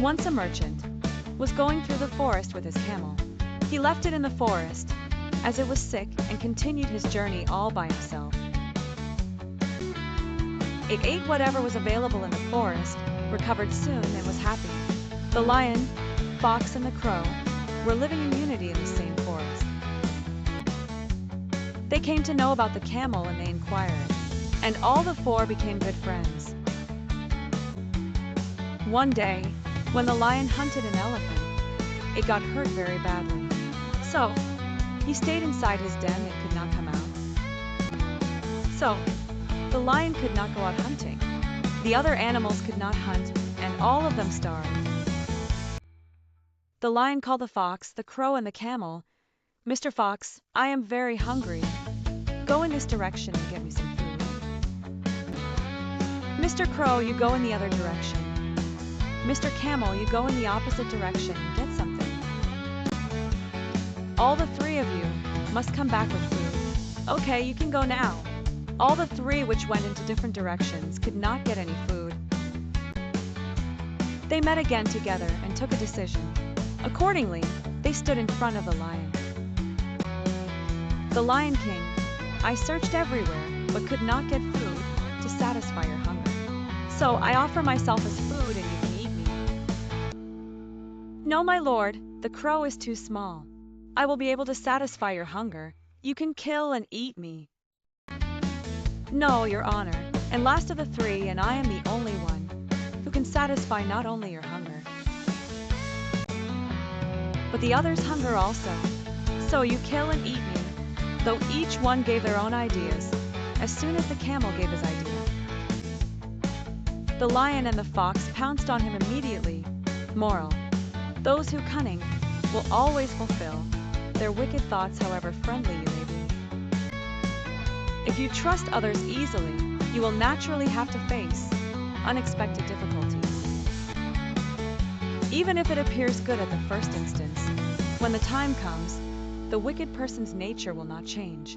Once a merchant was going through the forest with his camel. He left it in the forest as it was sick and continued his journey all by himself. It ate whatever was available in the forest, recovered soon, and was happy. The lion, fox, and the crow were living in unity in the same forest. They came to know about the camel and they inquired, and all the four became good friends. One day, when the lion hunted an elephant, it got hurt very badly. So, he stayed inside his den and could not come out. So, the lion could not go out hunting. The other animals could not hunt, and all of them starved. The lion called the fox, the crow, and the camel. "Mr. Fox, I am very hungry. Go in this direction and get me some food." "Mr. Crow, you go in the other direction. Mr. Camel, you go in the opposite direction and get something. All the three of you must come back with food." "Okay, you can go now." All the three, which went into different directions, could not get any food. They met again together and took a decision. Accordingly, they stood in front of the lion. "The Lion King, I searched everywhere but could not get food to satisfy your hunger. So I offer myself as food and you can eat me." "No, my lord, the crow is too small. I will be able to satisfy your hunger. You can kill and eat me." "No, your honor, and last of the three, and I am the only one who can satisfy not only your hunger, but the others' hunger also. So you kill and eat me." Though each one gave their own ideas, as soon as the camel gave his idea, the lion and the fox pounced on him immediately. Moral: those who cunning will always fulfill their wicked thoughts, however friendly you may be. If you trust others easily, you will naturally have to face unexpected difficulties. Even if it appears good at the first instance, when the time comes, the wicked person's nature will not change.